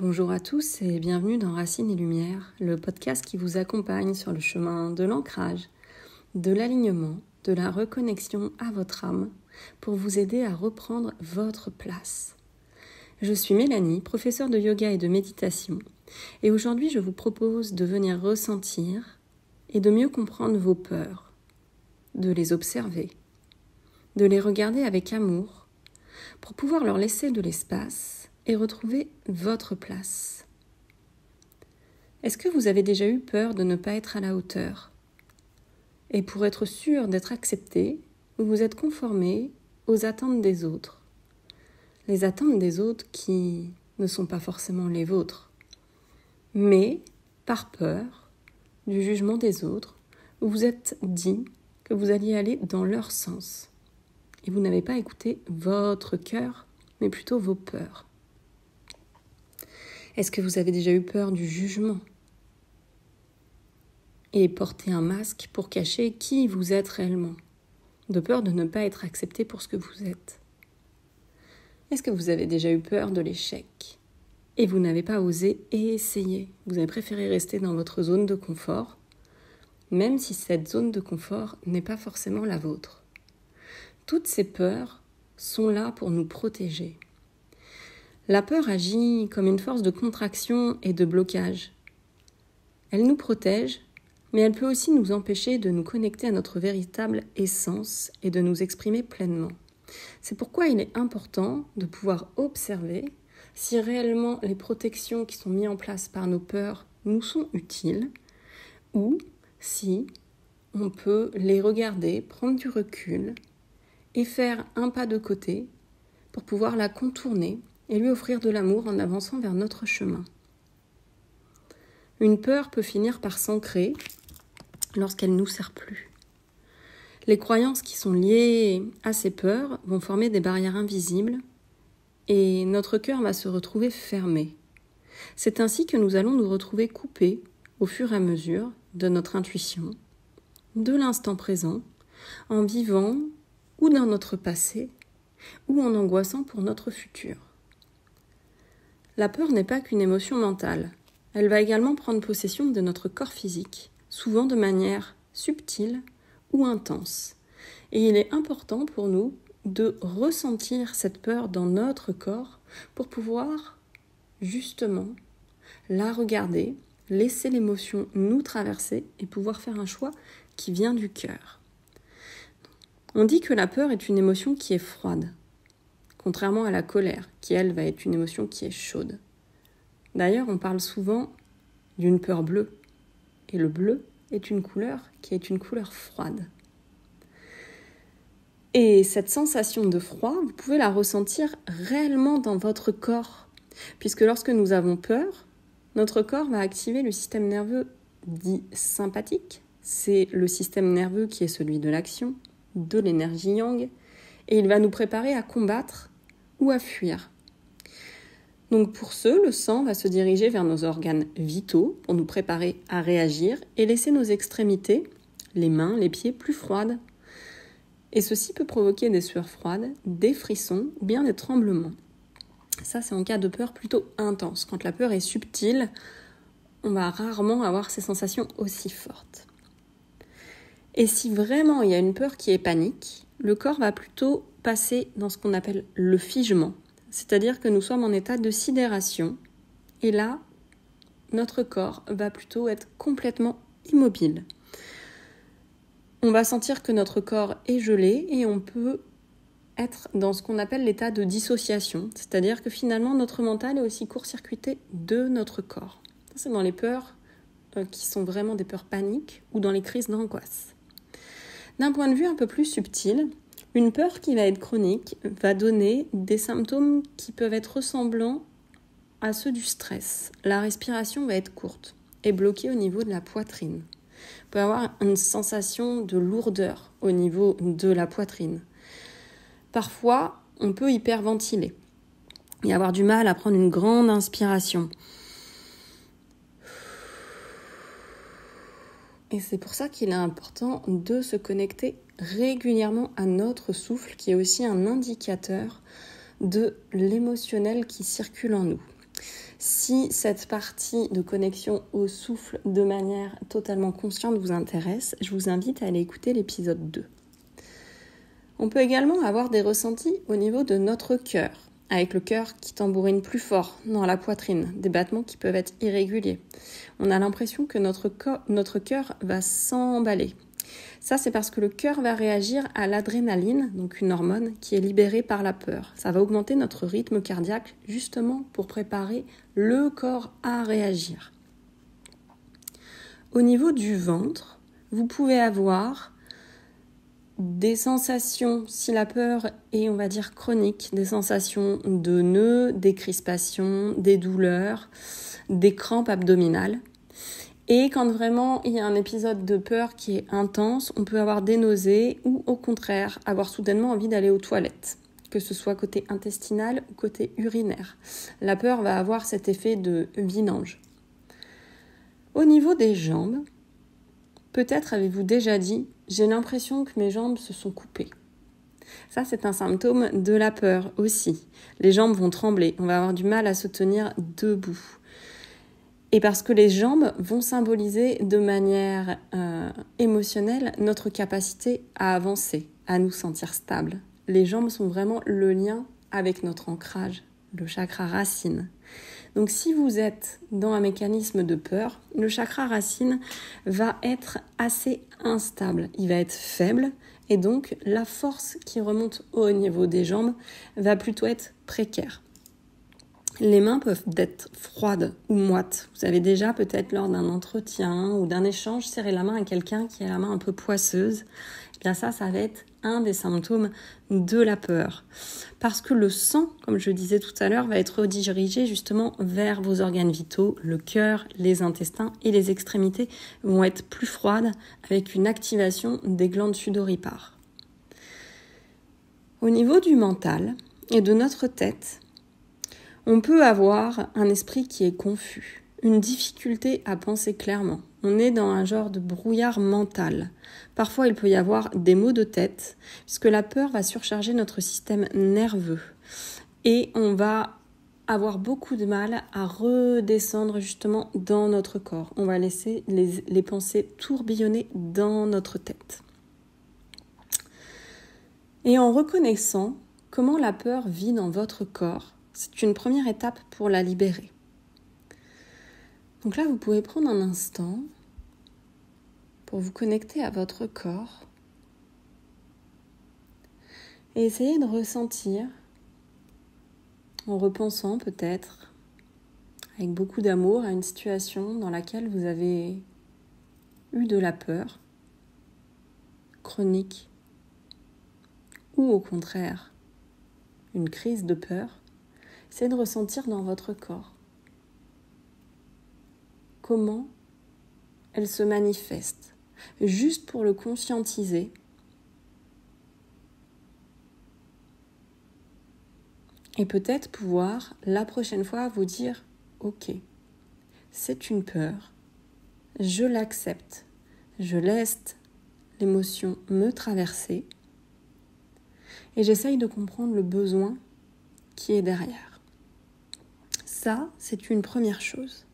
Bonjour à tous et bienvenue dans Racines et Lumière, le podcast qui vous accompagne sur le chemin de l'ancrage, de l'alignement, de la reconnexion à votre âme pour vous aider à reprendre votre place. Je suis Mélanie, professeure de yoga et de méditation, et aujourd'hui je vous propose de venir ressentir et de mieux comprendre vos peurs, de les observer, de les regarder avec amour pour pouvoir leur laisser de l'espace et retrouver votre place. Est-ce que vous avez déjà eu peur de ne pas être à la hauteur ? Et pour être sûr d'être accepté, vous vous êtes conformé aux attentes des autres. Les attentes des autres qui ne sont pas forcément les vôtres. Mais, par peur du jugement des autres, vous vous êtes dit que vous alliez aller dans leur sens. Et vous n'avez pas écouté votre cœur, mais plutôt vos peurs. Est-ce que vous avez déjà eu peur du jugement ? Et porter un masque pour cacher qui vous êtes réellement, de peur de ne pas être accepté pour ce que vous êtes. Est-ce que vous avez déjà eu peur de l'échec ? Et vous n'avez pas osé essayer. Vous avez préféré rester dans votre zone de confort, même si cette zone de confort n'est pas forcément la vôtre. Toutes ces peurs sont là pour nous protéger. La peur agit comme une force de contraction et de blocage. Elle nous protège, mais elle peut aussi nous empêcher de nous connecter à notre véritable essence et de nous exprimer pleinement. C'est pourquoi il est important de pouvoir observer si réellement les protections qui sont mises en place par nos peurs nous sont utiles ou si on peut les regarder, prendre du recul et faire un pas de côté pour pouvoir la contourner et lui offrir de l'amour en avançant vers notre chemin. Une peur peut finir par s'ancrer lorsqu'elle ne nous sert plus. Les croyances qui sont liées à ces peurs vont former des barrières invisibles et notre cœur va se retrouver fermé. C'est ainsi que nous allons nous retrouver coupés au fur et à mesure de notre intuition, de l'instant présent, en vivant ou dans notre passé ou en angoissant pour notre futur. La peur n'est pas qu'une émotion mentale. Elle va également prendre possession de notre corps physique, souvent de manière subtile ou intense. Et il est important pour nous de ressentir cette peur dans notre corps pour pouvoir justement la regarder, laisser l'émotion nous traverser et pouvoir faire un choix qui vient du cœur. On dit que la peur est une émotion qui est froide, contrairement à la colère, qui elle va être une émotion qui est chaude. D'ailleurs, on parle souvent d'une peur bleue, et le bleu est une couleur qui est une couleur froide. Et cette sensation de froid, vous pouvez la ressentir réellement dans votre corps, puisque lorsque nous avons peur, notre corps va activer le système nerveux dit sympathique. C'est le système nerveux qui est celui de l'action, de l'énergie yang, et il va nous préparer à combattre ou à fuir. Donc pour ce, le sang va se diriger vers nos organes vitaux pour nous préparer à réagir et laisser nos extrémités, les mains, les pieds, plus froides. Et ceci peut provoquer des sueurs froides, des frissons ou bien des tremblements. Ça, c'est en cas de peur plutôt intense. Quand la peur est subtile, on va rarement avoir ces sensations aussi fortes. Et si vraiment il y a une peur qui est panique, le corps va plutôt passer dans ce qu'on appelle le figement. C'est-à-dire que nous sommes en état de sidération. Et là, notre corps va plutôt être complètement immobile. On va sentir que notre corps est gelé et on peut être dans ce qu'on appelle l'état de dissociation. C'est-à-dire que finalement, notre mental est aussi court-circuité de notre corps. C'est dans les peurs qui sont vraiment des peurs paniques ou dans les crises d'angoisse. D'un point de vue un peu plus subtil, une peur qui va être chronique va donner des symptômes qui peuvent être ressemblants à ceux du stress. La respiration va être courte et bloquée au niveau de la poitrine. On peut avoir une sensation de lourdeur au niveau de la poitrine. Parfois, on peut hyperventiler et avoir du mal à prendre une grande inspiration. Et c'est pour ça qu'il est important de se connecter régulièrement à notre souffle, qui est aussi un indicateur de l'émotionnel qui circule en nous. Si cette partie de connexion au souffle de manière totalement consciente vous intéresse, je vous invite à aller écouter l'épisode 2. On peut également avoir des ressentis au niveau de notre cœur, avec le cœur qui tambourine plus fort dans la poitrine, des battements qui peuvent être irréguliers. On a l'impression que notre cœur va s'emballer. Ça, c'est parce que le cœur va réagir à l'adrénaline, donc une hormone qui est libérée par la peur. Ça va augmenter notre rythme cardiaque justement pour préparer le corps à réagir. Au niveau du ventre, vous pouvez avoir des sensations, si la peur est, on va dire, chronique, des sensations de nœuds, des crispations, des douleurs, des crampes abdominales. Et quand vraiment il y a un épisode de peur qui est intense, on peut avoir des nausées ou au contraire avoir soudainement envie d'aller aux toilettes, que ce soit côté intestinal ou côté urinaire. La peur va avoir cet effet de vidange. Au niveau des jambes, peut-être avez-vous déjà dit « j'ai l'impression que mes jambes se sont coupées ». Ça, c'est un symptôme de la peur aussi. Les jambes vont trembler, on va avoir du mal à se tenir debout. Et parce que les jambes vont symboliser de manière émotionnelle notre capacité à avancer, à nous sentir stables. Les jambes sont vraiment le lien avec notre ancrage, le chakra racine. Donc si vous êtes dans un mécanisme de peur, le chakra racine va être assez instable. Il va être faible et donc la force qui remonte au niveau des jambes va plutôt être précaire. Les mains peuvent être froides ou moites. Vous avez déjà peut-être lors d'un entretien ou d'un échange serré la main à quelqu'un qui a la main un peu poisseuse. Eh bien ça va être un des symptômes de la peur. Parce que le sang, comme je disais tout à l'heure, va être redirigé justement vers vos organes vitaux. Le cœur, les intestins et les extrémités vont être plus froides avec une activation des glandes sudoripares. Au niveau du mental et de notre tête, on peut avoir un esprit qui est confus, une difficulté à penser clairement. On est dans un genre de brouillard mental. Parfois, il peut y avoir des maux de tête, puisque la peur va surcharger notre système nerveux. Et on va avoir beaucoup de mal à redescendre justement dans notre corps. On va laisser les pensées tourbillonner dans notre tête. Et en reconnaissant comment la peur vit dans votre corps, c'est une première étape pour la libérer. Donc là, vous pouvez prendre un instant pour vous connecter à votre corps et essayer de ressentir, en repensant peut-être, avec beaucoup d'amour, à une situation dans laquelle vous avez eu de la peur, chronique, ou au contraire, une crise de peur. C'est de ressentir dans votre corps comment elle se manifeste, juste pour le conscientiser et peut-être pouvoir la prochaine fois vous dire « Ok, c'est une peur, je l'accepte, je laisse l'émotion me traverser et j'essaye de comprendre le besoin qui est derrière. » Ça, c'est une première chose.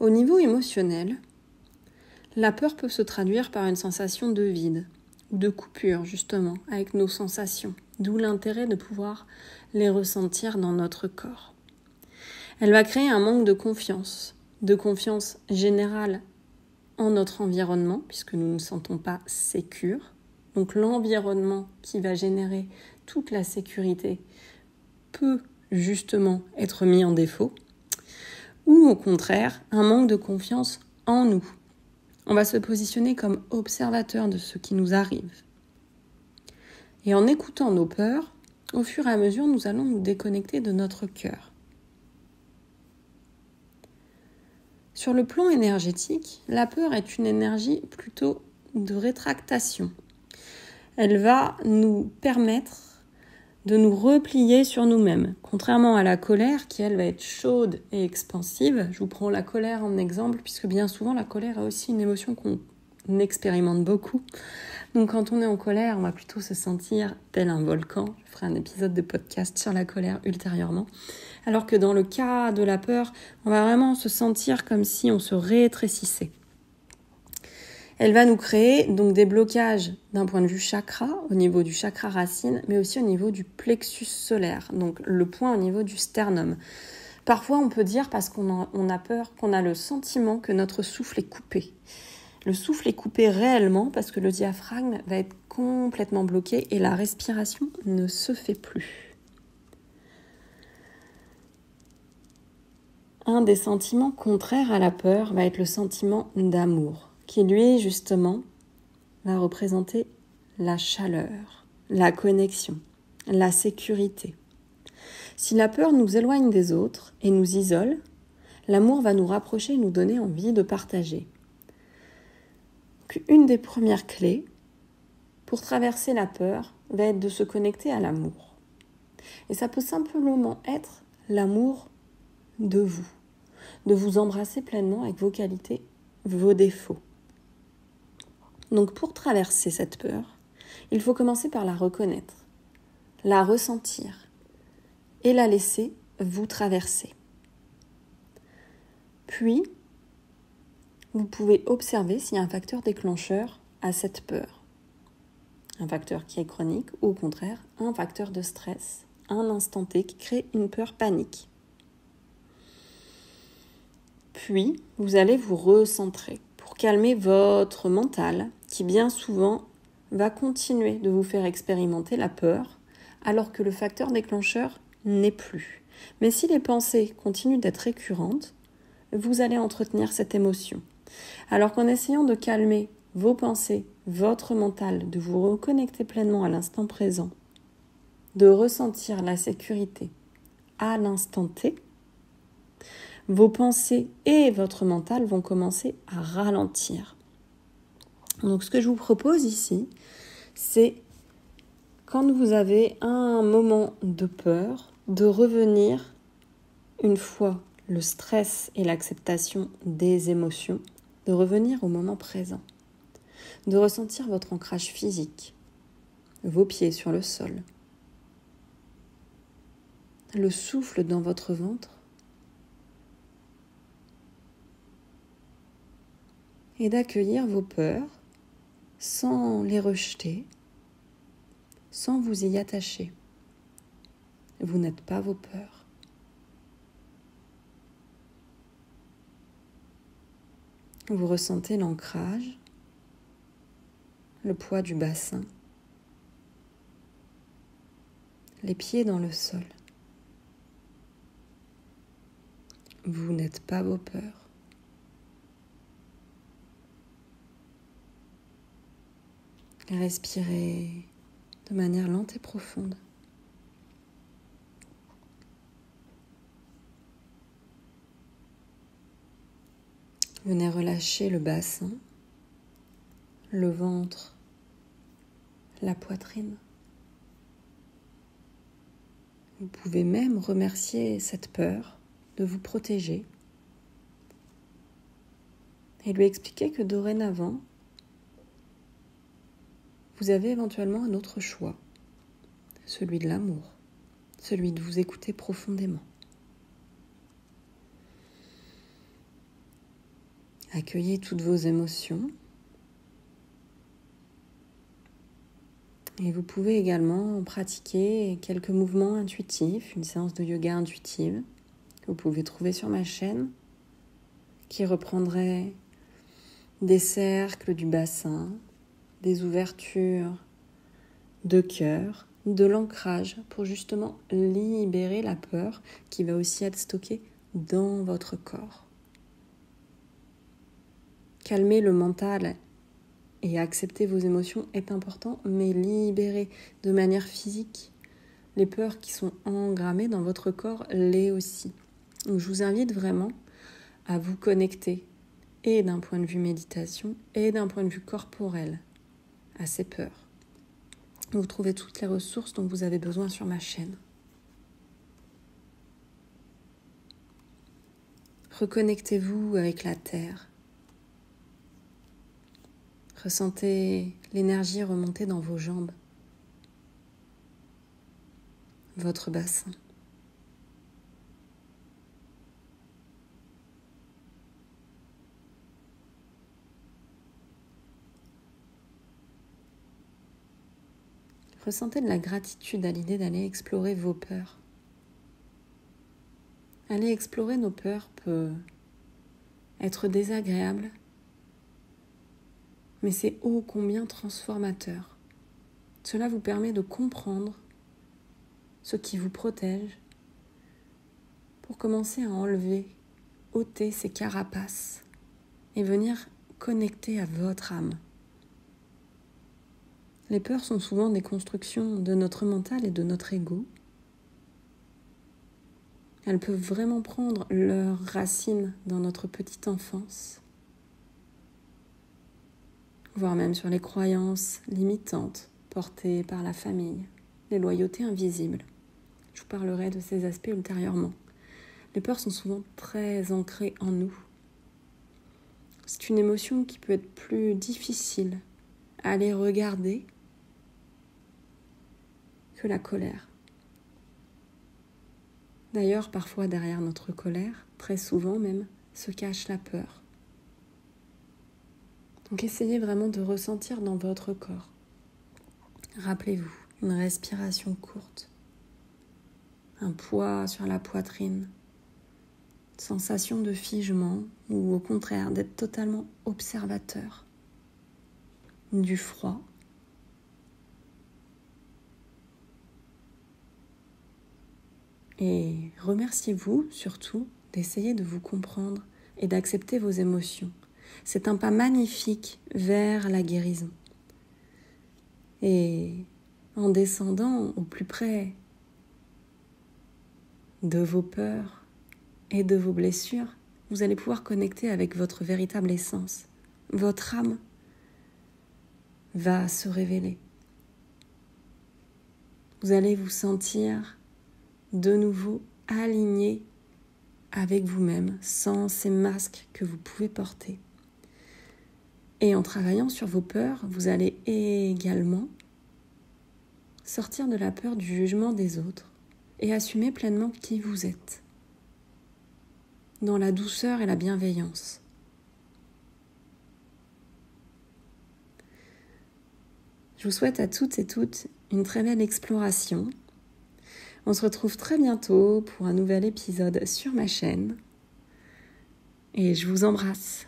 Au niveau émotionnel, la peur peut se traduire par une sensation de vide ou de coupure, justement, avec nos sensations, d'où l'intérêt de pouvoir les ressentir dans notre corps. Elle va créer un manque de confiance générale en notre environnement, puisque nous ne nous sentons pas sécures. Donc l'environnement qui va générer toute la sécurité peut justement être mis en défaut, ou au contraire, un manque de confiance en nous. On va se positionner comme observateur de ce qui nous arrive. Et en écoutant nos peurs, au fur et à mesure, nous allons nous déconnecter de notre cœur. Sur le plan énergétique, la peur est une énergie plutôt de rétractation. Elle va nous permettre de nous replier sur nous-mêmes. Contrairement à la colère, qui elle va être chaude et expansive, je vous prends la colère en exemple, puisque bien souvent la colère est aussi une émotion qu'on expérimente beaucoup. Donc quand on est en colère, on va plutôt se sentir tel un volcan. Je ferai un épisode de podcast sur la colère ultérieurement. Alors que dans le cas de la peur, on va vraiment se sentir comme si on se rétrécissait. Elle va nous créer donc des blocages d'un point de vue chakra, au niveau du chakra racine, mais aussi au niveau du plexus solaire, donc le point au niveau du sternum. Parfois, on peut dire, parce qu'on a peur, qu'on a le sentiment que notre souffle est coupé. Le souffle est coupé réellement parce que le diaphragme va être complètement bloqué et la respiration ne se fait plus. Un des sentiments contraires à la peur va être le sentiment d'amour, qui lui, justement, va représenter la chaleur, la connexion, la sécurité. Si la peur nous éloigne des autres et nous isole, l'amour va nous rapprocher et nous donner envie de partager. Une des premières clés pour traverser la peur va être de se connecter à l'amour. Et ça peut simplement être l'amour de vous embrasser pleinement avec vos qualités, vos défauts. Donc pour traverser cette peur, il faut commencer par la reconnaître, la ressentir et la laisser vous traverser. Puis, vous pouvez observer s'il y a un facteur déclencheur à cette peur. Un facteur qui est chronique ou au contraire, un facteur de stress, un instant T qui crée une peur panique. Puis, vous allez vous recentrer pour calmer votre mental qui bien souvent va continuer de vous faire expérimenter la peur alors que le facteur déclencheur n'est plus. Mais si les pensées continuent d'être récurrentes, vous allez entretenir cette émotion. Alors qu'en essayant de calmer vos pensées, votre mental, de vous reconnecter pleinement à l'instant présent, de ressentir la sécurité à l'instant T, vos pensées et votre mental vont commencer à ralentir. Donc ce que je vous propose ici, c'est quand vous avez un moment de peur, de revenir une fois le stress et l'acceptation des émotions, de revenir au moment présent, de ressentir votre ancrage physique, vos pieds sur le sol, le souffle dans votre ventre et d'accueillir vos peurs sans les rejeter, sans vous y attacher. Vous n'êtes pas vos peurs. Vous ressentez l'ancrage, le poids du bassin, les pieds dans le sol. Vous n'êtes pas vos peurs. Respirez de manière lente et profonde. Venez relâcher le bassin, le ventre, la poitrine. Vous pouvez même remercier cette peur de vous protéger et lui expliquer que dorénavant, vous avez éventuellement un autre choix, celui de l'amour, celui de vous écouter profondément. Accueillez toutes vos émotions et vous pouvez également pratiquer quelques mouvements intuitifs, une séance de yoga intuitive que vous pouvez trouver sur ma chaîne qui reprendrait des cercles du bassin, des ouvertures de cœur, de l'ancrage pour justement libérer la peur qui va aussi être stockée dans votre corps. Calmer le mental et accepter vos émotions est important, mais libérer de manière physique les peurs qui sont engrammées dans votre corps l'est aussi. Donc je vous invite vraiment à vous connecter et d'un point de vue méditation et d'un point de vue corporel à ces peurs. Vous trouvez toutes les ressources dont vous avez besoin sur ma chaîne. Reconnectez-vous avec la terre. Ressentez l'énergie remonter dans vos jambes, votre bassin. Ressentez de la gratitude à l'idée d'aller explorer vos peurs. Aller explorer nos peurs peut être désagréable, mais c'est ô combien transformateur. Cela vous permet de comprendre ce qui vous protège pour commencer à enlever, ôter ces carapaces et venir connecter à votre âme. Les peurs sont souvent des constructions de notre mental et de notre ego. Elles peuvent vraiment prendre leurs racines dans notre petite enfance, voire même sur les croyances limitantes portées par la famille, les loyautés invisibles. Je vous parlerai de ces aspects ultérieurement. Les peurs sont souvent très ancrées en nous. C'est une émotion qui peut être plus difficile à aller regarder que la colère. D'ailleurs, parfois derrière notre colère, très souvent même, se cache la peur. Donc essayez vraiment de ressentir dans votre corps. Rappelez-vous, une respiration courte, un poids sur la poitrine, sensation de figement ou au contraire d'être totalement observateur, du froid. Et remerciez-vous surtout d'essayer de vous comprendre et d'accepter vos émotions. C'est un pas magnifique vers la guérison. Et en descendant au plus près de vos peurs et de vos blessures, vous allez pouvoir connecter avec votre véritable essence. Votre âme va se révéler. Vous allez vous sentir de nouveau aligné avec vous-même, sans ces masques que vous pouvez porter. Et en travaillant sur vos peurs, vous allez également sortir de la peur du jugement des autres et assumer pleinement qui vous êtes, dans la douceur et la bienveillance. Je vous souhaite à toutes et toutes une très belle exploration. On se retrouve très bientôt pour un nouvel épisode sur ma chaîne et je vous embrasse.